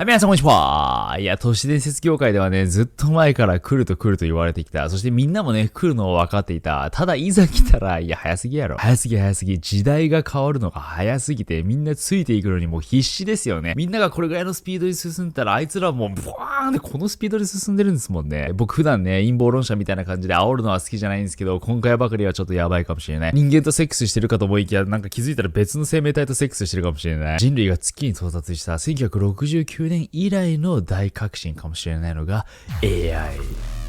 はい、皆さんこんにちは。いや、都市伝説業界ではね、ずっと前から来ると言われてきた。そしてみんなもね、来るのを分かっていた。ただ、いざ来たら、いや、早すぎやろ。早すぎ。時代が変わるのが早すぎて、みんなついていくのにもう必死ですよね。みんながこれぐらいのスピードに進んだら、あいつらもう、ブワーンってこのスピードで進んでるんですもんね。僕普段ね、陰謀論者みたいな感じで煽るのは好きじゃないんですけど、今回ばかりはちょっとやばいかもしれない。人間とセックスしてるかと思いきや、なんか気づいたら別の生命体とセックスしてるかもしれない。人類が月に到達した1969年以来の大革新かもしれないのが AI。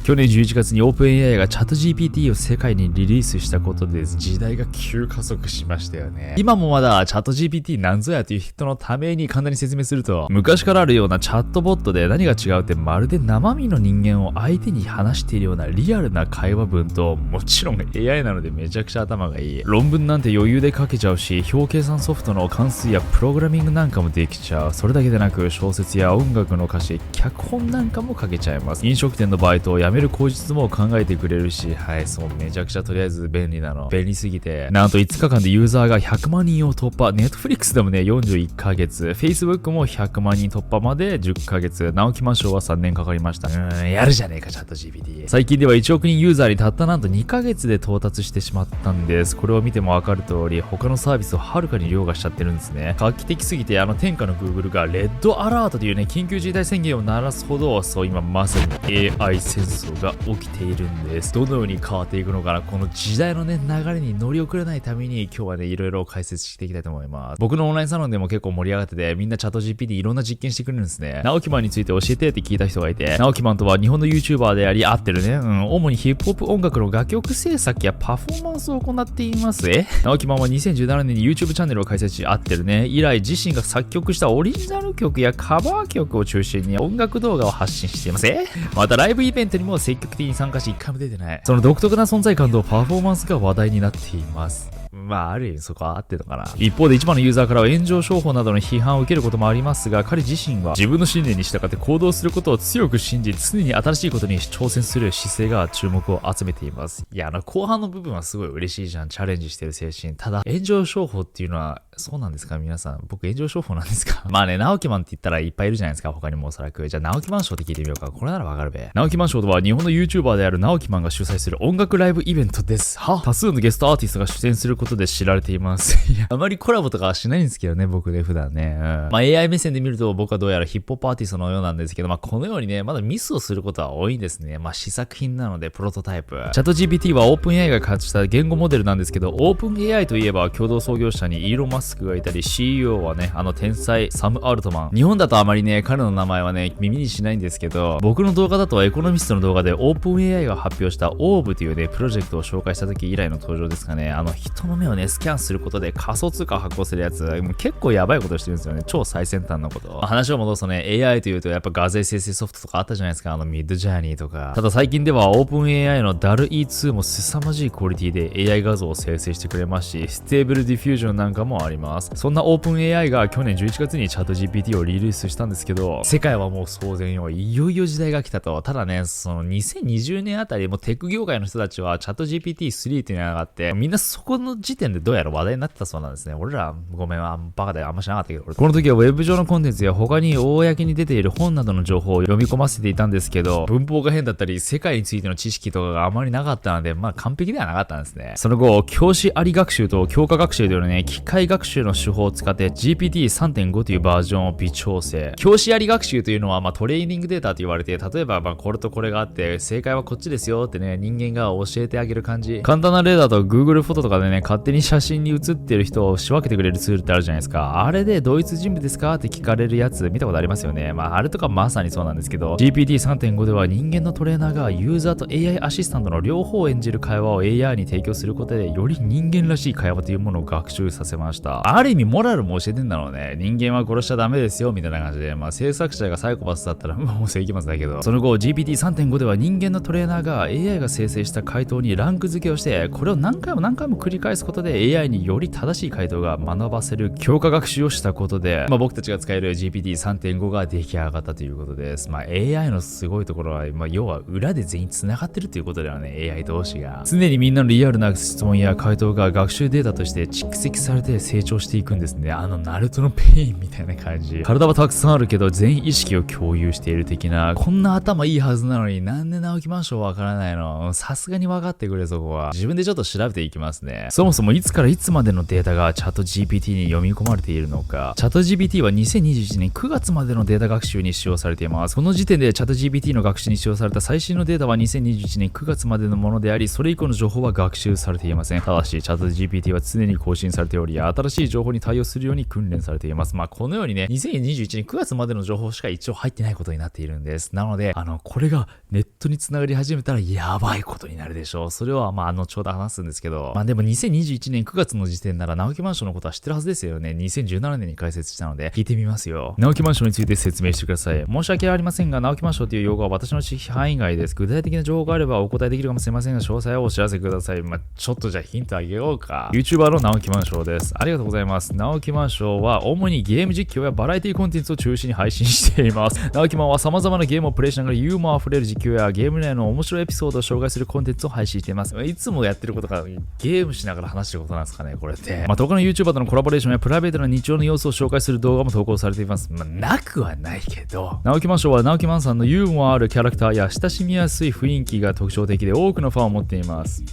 去年11月に OpenAI が ChatGPT を世界にリリースしたことで時代が急加速しましたよね。今もまだ ChatGPT なんぞやという人のために簡単に説明すると、昔からあるようなチャットボットで何が違うってまるで生身の人間を相手に話しているようなリアルな会話文と、もちろん AI なのでめちゃくちゃ頭がいい。論文なんて余裕で書けちゃうし、表計算ソフトの関数やプログラミングなんかもできちゃう。それだけでなく小説や音楽の歌詞、脚本なんかも書けちゃいます。飲食店のバイトを辞める口実も考えてくれるし、はい、そう、めちゃくちゃとりあえず便利なの。便利すぎて、なんと5日間でユーザーが100万人を突破。Netflix でもね、41ヶ月。Facebook も100万人突破まで10ヶ月。直木マンションは3年かかりました。やるじゃねえか、チャット GPT。最近では1億人ユーザーにたったなんと2ヶ月で到達してしまったんです。これを見てもわかる通り、他のサービスをはるかに凌駕しちゃってるんですね。画期的すぎて、天下の Google がレッドアラートというね、緊急事態宣言を鳴らすほど、そう今まさに AI 戦争が起きているんです。どのように変わっていくのかな、この時代のね、流れに乗り遅れないために今日はね、いろいろ解説していきたいと思います。僕のオンラインサロンでも結構盛り上がってて、みんなチャット GPT いろんな実験してくれるんですね。直木マンについて教えてって聞いた人がいて、直木マンとは日本の YouTuber であり、合ってるね。主にヒップホップ音楽の楽曲制作やパフォーマンスを行っています。直木マンは2017年に YouTube チャンネルを開設し、合ってるね。以来自身が作曲したオリジナル曲やカバー曲を中心に音楽動画を発信しています。またライブイベントにも積極的に参加し、1回も出てない。その独特な存在感とパフォーマンスが話題になっています。まあ、ある意味そこは合ってるのかな。一方で一番のユーザーからは炎上商法などの批判を受けることもありますが、彼自身は自分の信念に従って行動することを強く信じ、常に新しいことに挑戦する姿勢が注目を集めています。いや、後半の部分はすごい嬉しいじゃん。チャレンジしてる精神。ただ、炎上商法っていうのは、そうなんですか皆さん。僕、炎上商法なんですかまあね、直木マンって言ったらいっぱいいるじゃないですか。他にもおそらく。じゃあ、直木マンショーって聞いてみようか。これならわかるべ。直木マンショーとは、日本の YouTuber である直木マンが主催する音楽ライブイベントです。多数のゲストアーティストが出演することで知られています。いや、あまりコラボとかはしないんですけどね、僕ね、普段ね。まあ AI 目線で見ると僕はどうやらヒップホップアーティストのようなんですけど、まあこのようにね、まだミスをすることは多いんですね。まあ試作品なので、プロトタイプ。チャット GPT は OpenAI が開発した言語モデルなんですけど、OpenAI といえば共同創業者にイーロン・マスクがいたり、CEO はね、天才サム・アルトマン。日本だとあまりね、彼の名前はね、耳にしないんですけど、僕の動画だとエコノミストの動画で OpenAI が発表した ORB というね、プロジェクトを紹介した時以来の登場ですかね。人の目をね、スキャンすることで仮想通貨を発行するやつ、もう結構やばいことしてるんですよね。超最先端のこと。話を戻すとね、AI というとやっぱ画像生成ソフトとかあったじゃないですか。ミッドジャーニーとか。ただ最近では OpenAI の DALL-E2 も凄まじいクオリティで AI 画像を生成してくれますし、ステーブルディフュージョンなんかもあります。そんな OpenAI が去年11月にチャット GPT をリリースしたんですけど、世界はもう騒然よ。いよいよ時代が来たと。ただね、その2020年あたりもテック業界の人たちはチャット GPT3 っていうのが上がって、みんなそこの時点でどうやら話題になってたそうなんですね。俺ら、ごめん、バカであんま知らなかったけど、この時はウェブ上のコンテンツや他に公に出ている本などの情報を読み込ませていたんですけど、文法が変だったり、世界についての知識とかがあまりなかったので、まあ完璧ではなかったんですね。その後、教師あり学習と強化学習というね、機械学習の手法を使って GPT3.5 というバージョンを微調整。教師あり学習というのは、トレーニングデータと言われて、例えばこれとこれがあって、正解はこっちですよってね、人間が教えてあげる感じ。簡単な例だと Google フォトとかでね、勝手に写真に写ってる人を仕分けてくれるツールってあるじゃないですか。あれで同一人物ですかって聞かれるやつ見たことありますよね。あれとかまさにそうなんですけど、GPT3.5 では人間のトレーナーがユーザーと AI アシスタントの両方を演じる会話を AI に提供することで、より人間らしい会話というものを学習させました。ある意味モラルも教えてんだろうね。人間は殺しちゃダメですよみたいな感じで、制作者がサイコパスだったらもう世紀末だけど、その後 GPT3.5 では人間のトレーナーが AI が生成した回答にランク付けをして、これを何回も繰り返すことで AI により正しい回答が学ばせる強化学習をしたことで、僕たちが使える GPT3.5 が出来上がったということです。AI のすごいところは、要は裏で全員繋がってるということだよね。AI 同士が常にみんなのリアルな質問や回答が学習データとして蓄積されて生成長していくんですね。ナルトのペインみたいな感じ。体はたくさんあるけど全意識を共有している的な、こんな頭いいはずなのになんで直木マンションわからないの？さすがに分かってくれ、そこは。自分でちょっと調べていきますね。そもそもいつからいつまでのデータがチャット GPT に読み込まれているのか。チャット GPT は2021年9月までのデータ学習に使用されています。この時点でチャット GPT の学習に使用された最新のデータは2021年9月までのものであり、それ以降の情報は学習されていません。ただし、チャット GPT は常に更新されており、新しい情報に対応するように訓練されています。このようにね、2021年9月までの情報しか一応入ってないことになっているんです。なので、これがネットにつながり始めたらやばいことになるでしょう。それは後ほど話すんですけど、でも2021年9月の時点なら直木マンションのことは知ってるはずですよね。2017年に開設したので、聞いてみますよ。直木マンションについて説明してください。申し訳ありませんが、直木マンションという用語は私の知識範囲外です。具体的な情報があればお答えできるかもしれませんが、詳細をお知らせください。ちょっとじゃあヒントあげようか。YouTuber の直木マンションです。ありがとうございます。直木マンションは主にゲーム実況やバラエティコンテンツを中心に配信しています。直木マンは様々なゲームをプレイしながらユーモア溢れる実況やゲーム内の面白いエピソードを紹介するコンテンツを配信しています。いつもやってることがゲームしながら話してることなんですかね、これって。他の YouTuber とのコラボレーションやプライベートな日常の様子を紹介する動画も投稿されています。なくはないけど、直木マンションは直木マンさんのユーモアあるキャラクターや親しみやすい雰囲気が特徴的で多くのファンを持っています。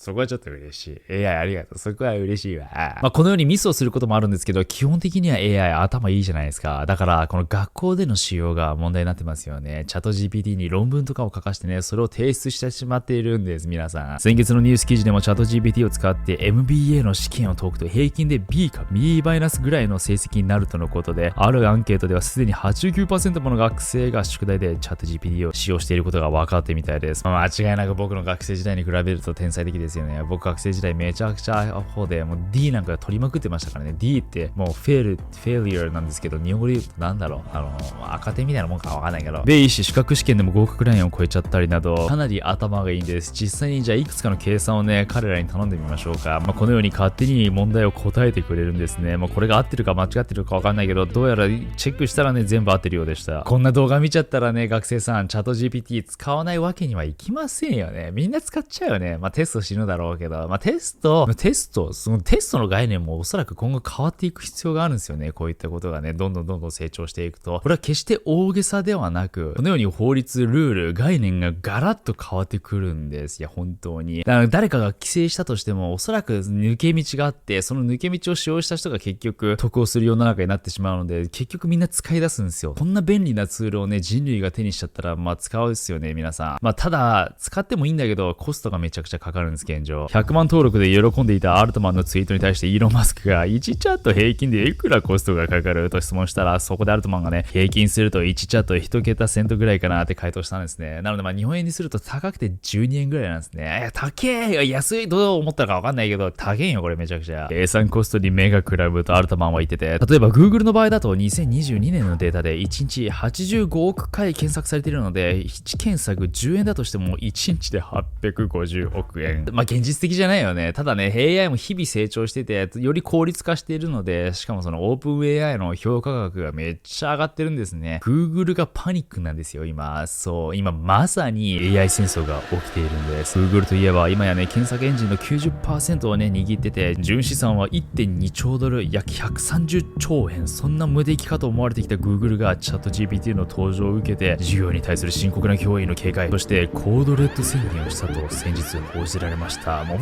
そこはちょっと嬉しい。AI ありがとう。そこは嬉しいわ。このようにミスをすることもあるんですけど、基本的には AI 頭いいじゃないですか。だから、この学校での使用が問題になってますよね。チャット GPT に論文とかを書かしてね、それを提出してしまっているんです、皆さん。先月のニュース記事でもチャット GPT を使って MBA の試験を解くと平均で B か B- ぐらいの成績になるとのことで、あるアンケートではすでに 89% もの学生が宿題でチャット GPT を使用していることが分かってみたいです。間違いなく僕の学生時代に比べると天才的ですよね。僕学生時代めちゃくちゃアホで、もう D なんか取りまくってましたからね。D ってもうフェイリアなんですけど、日本語で言うとなんだろう、赤点みたいなもんかわかんないけど、米士資格試験でも合格ラインを超えちゃったりなど、かなり頭がいいんです。実際にじゃあいくつかの計算をね、彼らに頼んでみましょうか。このように勝手に問題を答えてくれるんですね。これが合ってるか間違ってるかわかんないけど、どうやらチェックしたらね、全部合ってるようでした。こんな動画見ちゃったらね、学生さん、チャット GPT 使わないわけにはいきませんよね。みんな使っちゃうよね。テスト死ぬだろうけど、テスト、そのテストの概念もおそらく今後変わっていく必要があるんですよね。こういったことがね、どんどん成長していくと。これは決して大げさではなく、このように法律、ルール、概念がガラッと変わってくるんです。いや、本当に。だから誰かが規制したとしても、おそらく抜け道があって、その抜け道を使用した人が結局得をする世の中になってしまうので、結局みんな使い出すんですよ。こんな便利なツールをね、人類が手にしちゃったら、使うですよね、皆さん。ただ、使ってもいいんだけど、コストがめちゃくちゃかかるんです、現状。100万登録で喜んでいたアルトマンのツイートに対してイーロン・マスクが1チャット平均でいくらコストがかかると質問したら、そこでアルトマンがね、平均すると1チャット1桁セントぐらいかなって回答したんですね。なので日本円にすると高くて12円ぐらいなんですね。高え、安いどう思ったかわかんないけど、高えよこれめちゃくちゃ。計算コストに目がくらむとアルトマンは言ってて、例えば Google の場合だと2022年のデータで1日85億回検索されているので、1検索10円だとしても1日で850億円。現実的じゃないよね。ただね、AI も日々成長してて、より効率化しているので、しかもそのオープン AI の評価額がめっちゃ上がってるんですね。Google がパニックなんですよ、今。そう、今まさに AI 戦争が起きているんです。Google といえば今やね、検索エンジンの 90% をね、握ってて、純資産は 1.2 兆ドル、約130兆円。そんな無敵かと思われてきた Google がチャット GPT の登場を受けて、事業に対する深刻な脅威の警戒、そしてコードレッド宣言をしたと先日報じられました。もう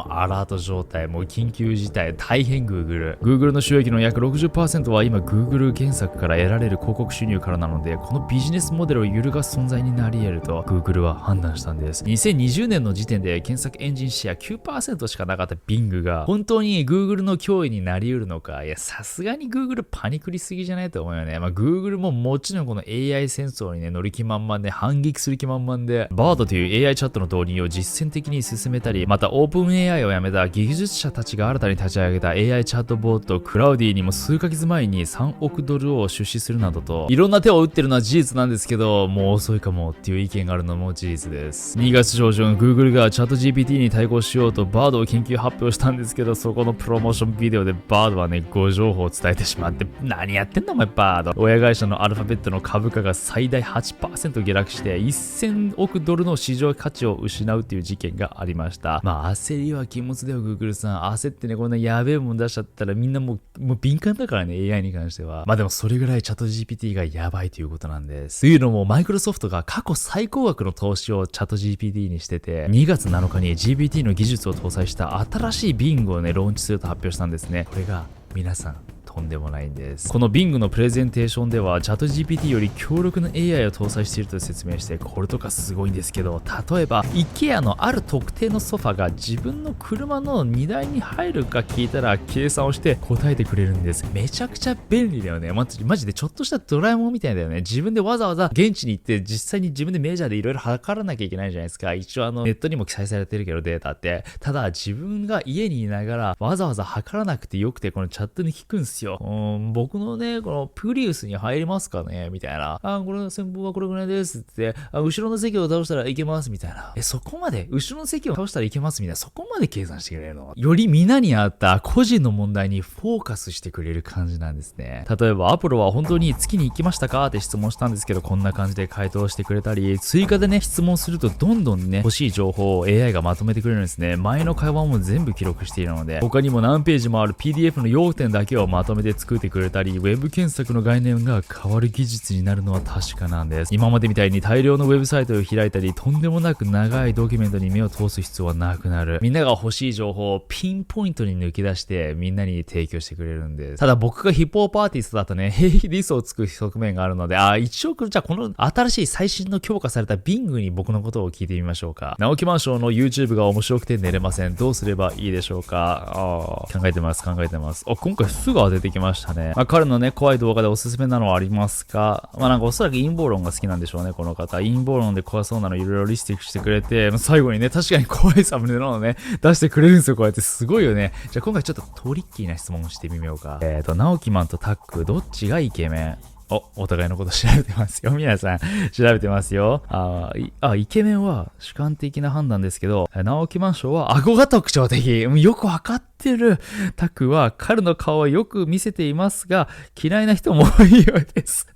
アラート状態、もう緊急事態、大変 Google の収益の約 60% は今 Google 検索から得られる広告収入からなので、このビジネスモデルを揺るがす存在になり得ると Google は判断したんです。2020年の時点で検索エンジンシェア 9% しかなかった Bing が本当に Google の脅威になり得るのか。いや、さすがに Google パニクりすぎじゃないと思うよね。Google ももちろんこの AI 戦争にね、乗り気満々で反撃する気満々で、Bard という AI チャットの導入を実践的に進めたり、またオープン AI をやめた技術者たちが新たに立ち上げた AI チャットボットクラウディにも数ヶ月前に3億ドルを出資するなどと、いろんな手を打ってるのは事実なんですけど、もう遅いかもっていう意見があるのも事実です。2月上旬、Google がチャット GPT に対抗しようと Bard を研究発表したんですけど、そこのプロモーションビデオで Bard はね、誤情報を伝えてしまって、何やってんだお前 Bard。親会社のアルファベットの株価が最大 8% 下落して1000億ドルの市場価値を失うっていう事件がありました。焦りは禁物だよ、Google さん。焦ってね、こんなやべえもん出しちゃったらみんなもう敏感だからね、AI に関しては。まあでもそれぐらいチャット GPT がやばいということなんです。というのも、マイクロソフトが過去最高額の投資をチャット GPT にしてて、2月7日に GPT の技術を搭載した新しい Bing をね、ローンチすると発表したんですね。これが皆さんとんでもないんです。この Bing のプレゼンテーションではチャット GPT より強力な AI を搭載していると説明して、これとかすごいんですけど、例えば IKEA のある特定のソファが自分の車の荷台に入るか聞いたら計算をして答えてくれるんです。めちゃくちゃ便利だよね。マジでちょっとしたドラえもんみたいだよね。自分でわざわざ現地に行って実際に自分でメジャーでいろいろ測らなきゃいけないじゃないですか。一応ネットにも記載されてるけどデータって。ただ自分が家にいながらわざわざ測らなくてよくて、このチャットに聞くんすよ。僕のね、このプリウスに入りますかねみたいな。これの先方はこれぐらいですって。後ろの席を倒したらいけますみたいな。そこまで、後ろの席を倒したらいけますみたいな。そこまで計算してくれるの。より皆に合った個人の問題にフォーカスしてくれる感じなんですね。例えば、アポロは本当に月に行きましたかって質問したんですけど、こんな感じで回答してくれたり、追加でね、質問するとどんどんね、欲しい情報を AI がまとめてくれるんですね。前の会話も全部記録しているので、他にも何ページもある PDF の要点だけをまとめて作ってくれたり、ウェブ検索の概念が変わる技術になるのは確かなんです。今までみたいに大量のウェブサイトを開いたり、とんでもなく長いドキュメントに目を通す必要はなくなる。みんなが欲しい情報をピンポイントに抜き出してみんなに提供してくれるんです。ただ僕がヒップホップアーティストだとね、平気で嘘をつく側面があるので、一応じゃあこの新しい最新の強化された Bing に僕のことを聞いてみましょうか。直木マンションの YouTube が面白くて寝れません。どうすればいいでしょうか。考えてます。今回すぐ当ててきましたね。彼のね、怖い動画でおすすめなのはありますか？なんかおそらく陰謀論が好きなんでしょうね、この方。陰謀論で怖そうなのいろいろリスティックしてくれて、最後にね、確かに怖いサムネのね、出してくれるんですよ、こうやって。すごいよね。じゃあ今回ちょっとトリッキーな質問をしてみようか。直木マンとタック、どっちがイケメン？お互いのこと調べてますよ。皆さん、調べてますよ。イケメンは主観的な判断ですけど、直木マンションは顎が特徴的。よくわかってる。タクは彼の顔はよく見せていますが、嫌いな人も多いようです。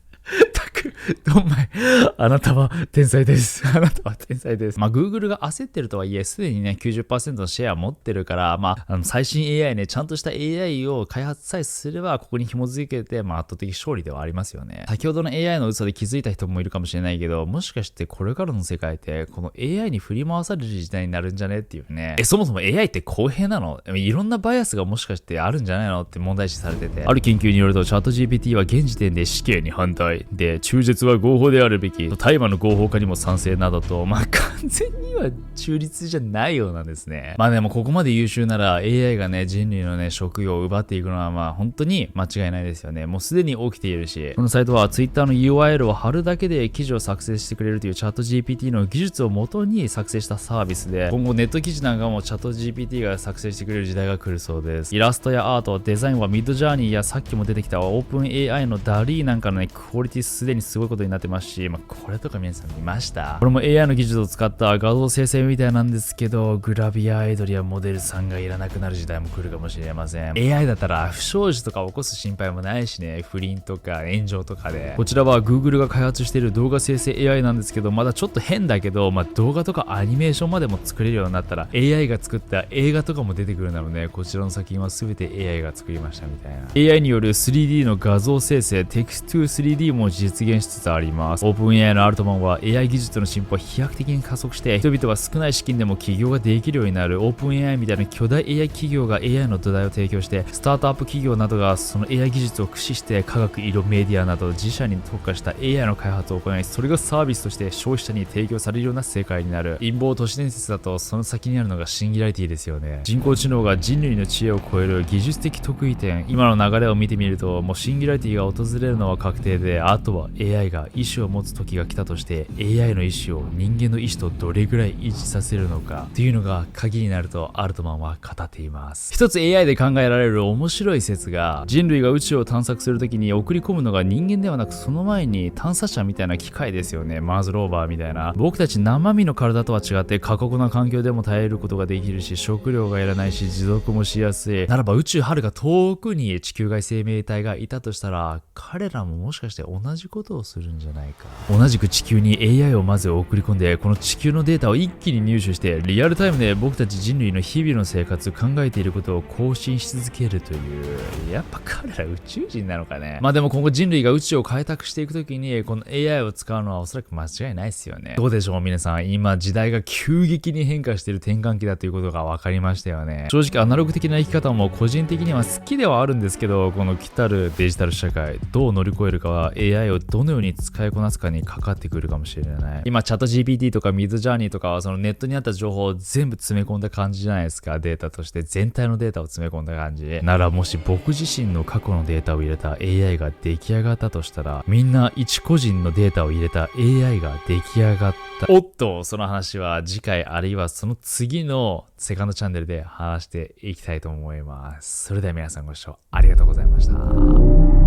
タク、どんまい。あなたは天才です。Google が焦ってるとはいえ、すでにね、90% のシェアを持ってるから、最新 AI ね、ちゃんとした AI を開発さえすれば、ここに紐づけて、圧倒的勝利ではありますよね。先ほどの AI の嘘で気づいた人もいるかもしれないけど、もしかしてこれからの世界って、この AI に振り回される時代になるんじゃねっていうね。そもそも AI って公平なの？いろんなバイアスがもしかしてあるんじゃないのって問題視されてて。ある研究によると、チャット GPT は現時点で死刑に反対。で、中絶は合法であるべき、大麻の合法化にも賛成などと、完全には中立じゃないようなんですね。でもここまで優秀なら AI がね、人類のね、職業を奪っていくのは本当に間違いないですよね。もうすでに起きているし、このサイトは Twitter の URL を貼るだけで記事を作成してくれるというチャット GPT の技術を元に作成したサービスで、今後ネット記事なんかもチャット GPT が作成してくれる時代が来るそうです。イラストやアート、デザインはミッドジャーニーやさっきも出てきたオープン AI のダリーなんかのね、クオリティすでにすごいことになってますし、これとか皆さん見ました？これも AI の技術を使った画像生成みたいなんですけど、グラビアアイドルやモデルさんがいらなくなる時代も来るかもしれません。AI だったら不祥事とか起こす心配もないしね、不倫とか炎上とかで。こちらは Google が開発している動画生成 AI なんですけど、まだちょっと変だけど、動画とかアニメーションまでも作れるようになったら AI が作った映画とかも出てくるなので、こちらの作品は全て AI が作りましたみたいな。AI による 3D の画像生成、テクスト 3D も実現しつつあります。オープン AI のアルトマンは AI 技術の進歩を飛躍的に加速して、人々は少ない資金でも起業ができるようになる。オープン AI みたいな巨大 AI 企業が AI の土台を提供して、スタートアップ企業などがその AI 技術を駆使して科学、医療、メディアなど自社に特化した AI の開発を行い、それがサービスとして消費者に提供されるような世界になる。陰謀都市伝説だとその先にあるのがシンギュラリティですよね。人工知能が人類の知恵を超える技術的得意点。今の流れを見てみると、もうシンギュラリティが訪れるのは確定で、あとは AI が意思を持つ時が来たとして、AI の意思を人間の意思とどれぐらい一致させるのかというのが鍵になるとアルトマンは語っています。一つ AI で考えられる面白い説が、人類が宇宙を探索するときに送り込むのが人間ではなく、その前に探査車みたいな機械ですよね。マーズローバーみたいな。僕たち生身の体とは違って過酷な環境でも耐えることができるし、食料がいらないし、持続もしやすい。ならば宇宙はるか遠くに地球外生命体がいたとしたら、彼らももしかして同じこことをするんじゃないか。同じく地球に AI をまず送り込んで、この地球のデータを一気に入手して、リアルタイムで僕たち人類の日々の生活、考えていることを更新し続けるという、やっぱ彼ら宇宙人なのかね。まあでも今後人類が宇宙を開拓していくときに、この AI を使うのはおそらく間違いないですよね。どうでしょう皆さん、今時代が急激に変化している転換期だということが分かりましたよね。正直アナログ的な生き方も個人的には好きではあるんですけど、この来たるデジタル社会、どう乗り越えるかは AI をどのように使いこなすかにかかってくるかもしれない。今チャット GPT とかミズジャーニーとかはそのネットにあった情報を全部詰め込んだ感じじゃないですか。データとして全体のデータを詰め込んだ感じ。ならもし僕自身の過去のデータを入れた AI が出来上がったとしたら、みんな一個人のデータを入れた AI が出来上がった。おっと、その話は次回あるいはその次のセカンドチャンネルで話していきたいと思います。それでは皆さんご視聴ありがとうございました。